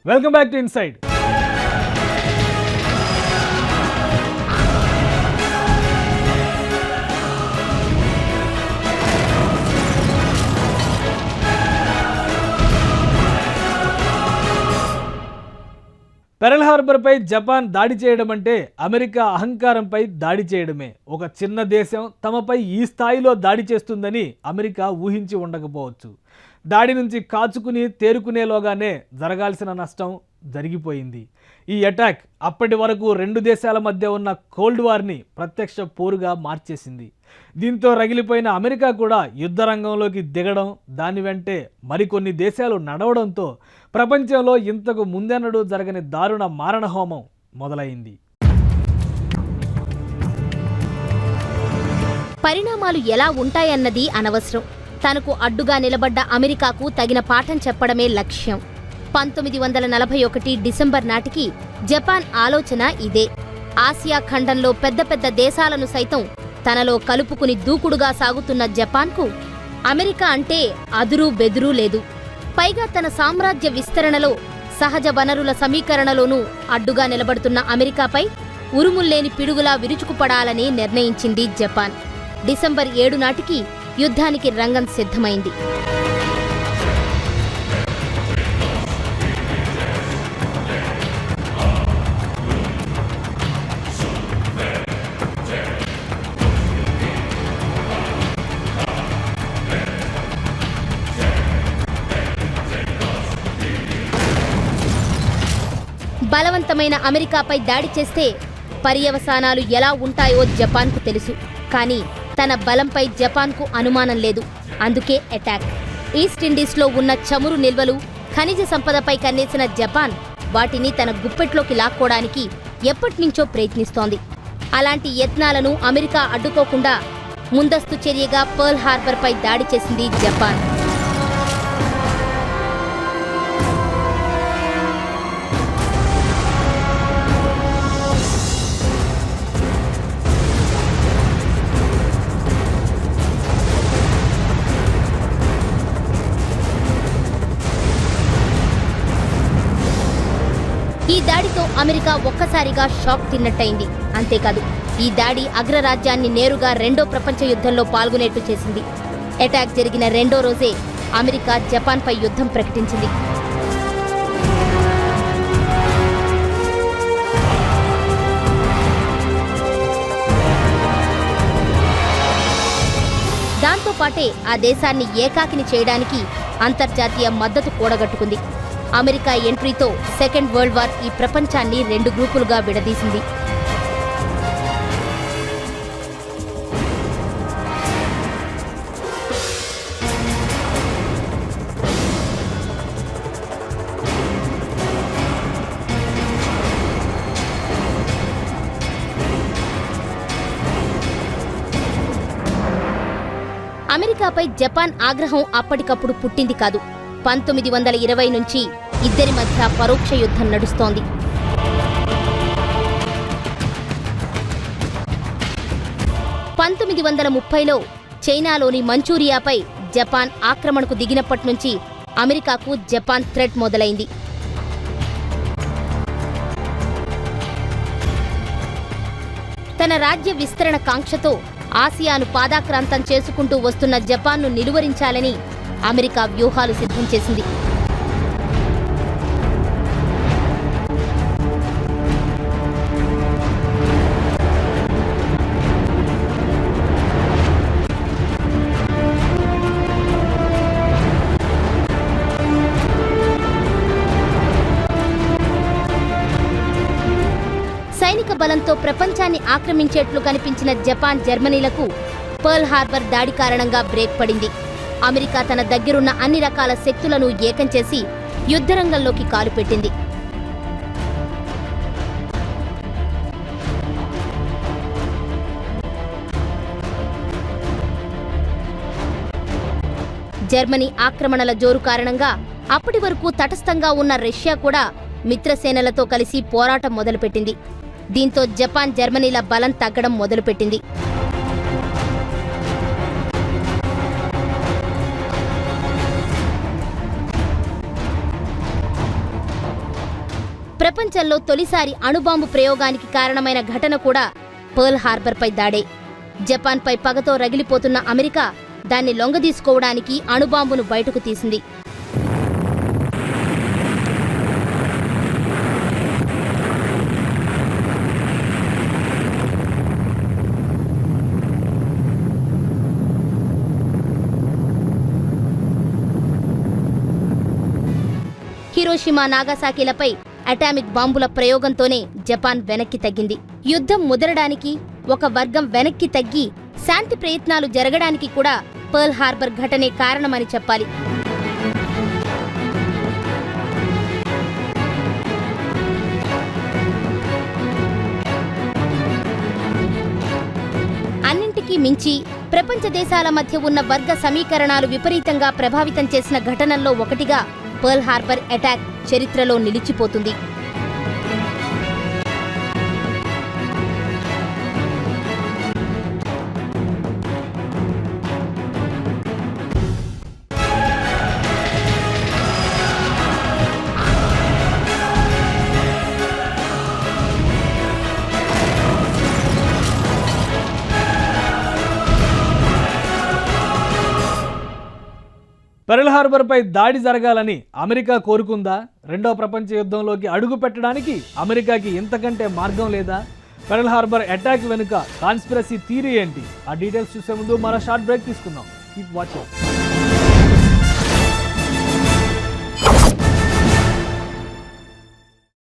Welcome back to inside. Pearl హార్బర్పై Japan దాడి చేయడం అంటే అమెరికా అహంకారంపై దాడి చేయడమే. ఒక చిన్న దేశం తమపై ఈ స్థాయిలో దాడి చేస్తుందని అమెరికా ఊహించి ఉండకపోవచ్చు. దాడి నుంచి కాచుకుని తేరుకునేలోగానే జరగాల్సిన నష్టం జరిగిపోయింది. ఈ అటాక్ అప్పటి వరకు రెండు దేశాల మధ్య ఉన్న కోల్డ్ వార్ని ప్రత్యక్ష పోరుగా మార్చేసింది. దీంతో రగిలిపోయిన అమెరికా కూడా యుద్ధ రంగంలోకి దిగడం, దాని వెంటే మరికొన్ని దేశాలు నడవడంతో ప్రపంచంలో ఇంతకు ముందెన్నడూ జరగని దారుణ మారణహోమం మొదలైంది. పరిణామాలు ఎలా ఉంటాయన్నది అనవసరం. తనకు అడ్డుగా నిలబడ్డ అమెరికాకు తగిన పాఠం చెప్పడమే లక్ష్యం. 1941 డిసెంబర్ నాటికి జపాన్ ఆలోచన ఇదే. ఆసియా ఖండంలో పెద్ద పెద్ద దేశాలను సైతం తనలో కలుపుకుని దూకుడుగా సాగుతున్న జపాన్కు అమెరికా అంటే అదురు బెదురు లేదు. పైగా తన సామ్రాజ్య విస్తరణలో, సహజ వనరుల సమీకరణలోనూ అడ్డుగా నిలబడుతున్న అమెరికాపై ఉరుముల్లేని పిడుగులా విరుచుకుపడాలని నిర్ణయించింది జపాన్. డిసెంబర్ 7 నాటికి యుద్ధానికి రంగం సిద్ధమైంది. బలవంతమైన అమెరికాపై దాడి చేస్తే పర్యవసానాలు ఎలా ఉంటాయో జపాన్కు తెలుసు. కానీ తన బలంపై జపాన్కు అనుమానం లేదు. అందుకే అటాక్. ఈస్ట్ ఇండీస్లో ఉన్న చమురు నిల్వలు, ఖనిజ సంపదపై కన్నేసిన జపాన్ వాటిని తన గుప్పెట్లోకి లాక్కోవడానికి ఎప్పటినుంచో ప్రయత్నిస్తోంది. అలాంటి యత్నాలను అమెరికా అడ్డుకోకుండా ముందస్తు చర్యగా పర్ల్ హార్బర్పై దాడి చేసింది జపాన్. ఈ దాడితో అమెరికా ఒక్కసారిగా షాక్ తిన్నట్టయింది. అంతేకాదు, ఈ దాడి అగ్రరాజ్యాన్ని నేరుగా రెండో ప్రపంచ యుద్ధంలో పాల్గొనేట్టు చేసింది. అటాక్ జరిగిన రెండో రోజే అమెరికా జపాన్పై యుద్ధం ప్రకటించింది. దాంతోపాటే ఆ దేశాన్ని ఏకాకిని చేయడానికి అంతర్జాతీయ మద్దతు కూడగట్టుకుంది. అమెరికా ఎంట్రీతో సెకండ్ వరల్డ్ వార్ ఈ ప్రపంచాన్ని రెండు గ్రూపులుగా విడదీసింది. అమెరికాపై జపాన్ ఆగ్రహం అప్పటికప్పుడు పుట్టింది కాదు. 1920 నుంచి ఇద్దరి మధ్య పరోక్ష యుద్ధం నడుస్తోంది. లో చైనాలోని మంచూరియాపై జపాన్ ఆక్రమణకు దిగినప్పటి నుంచి అమెరికాకు జపాన్ థ్రెట్ మొదలైంది. తన రాజ్య విస్తరణ కాంక్షతో ఆసియాను పాదాక్రాంతం చేసుకుంటూ వస్తున్న జపాన్ను నిలువరించాలని అమెరికా వ్యూహాలు సిద్ధం చేసింది. సైనిక బలంతో ప్రపంచాన్ని ఆక్రమించేట్లు కనిపించిన జపాన్, జర్మనీలకు పర్ల్ హార్బర్ దాడి కారణంగా బ్రేక్ పడింది. అమెరికా తన దగ్గరున్న అన్ని రకాల శక్తులను ఏకం చేసి యుద్ధరంగంలోకి కాలుపెట్టింది. జర్మనీ ఆక్రమణల జోరు కారణంగా అప్పటి వరకు తటస్థంగా ఉన్న రష్యా కూడా మిత్రసేనలతో కలిసి పోరాటం మొదలుపెట్టింది. దీంతో జపాన్, జర్మనీల బలం తగ్గడం మొదలుపెట్టింది. ప్రపంచంలో తొలిసారి అణుబాంబు ప్రయోగానికి కారణమైన ఘటన కూడా పర్ల్ హార్బర్పై దాడే. జపాన్పై పగతో రగిలిపోతున్న అమెరికా దాన్ని లొంగదీసుకోవడానికి అణుబాంబును బయటకు తీసింది. హిరోషిమా, నాగాసాకిలపై అటామిక్ బాంబుల ప్రయోగంతోనే జపాన్ వెనక్కి తగ్గింది. యుద్ధం ముదరడానికి, ఒక వర్గం వెనక్కి తగ్గి శాంతి ప్రయత్నాలు జరగడానికి కూడా పర్ల్ హార్బర్ ఘటనే కారణమని చెప్పాలి. అన్నింటికీ మించి ప్రపంచ దేశాల మధ్య ఉన్న వర్గ సమీకరణాలు విపరీతంగా ప్రభావితం చేసిన ఘటనల్లో ఒకటిగా పర్ల్ హార్బర్ అటాక్ చరిత్రలో నిలిచిపోతుంది. పెర్ల్ హార్బర్పై దాడి జరగాలని అమెరికా కోరుకుందా? రెండో ప్రపంచ యుద్ధంలోకి అడుగు పెట్టడానికి అమెరికాకి ఇంతకంటే మార్గం లేదా? పెర్ల్ హార్బర్ అటాక్ వెనుక కాన్స్పిరసీ థియరీ ఏంటి? ఆ డీటెయిల్స్ చూసే ముందు మరో షార్ట్ బ్రేక్ తీసుకుందాం. Keep watching.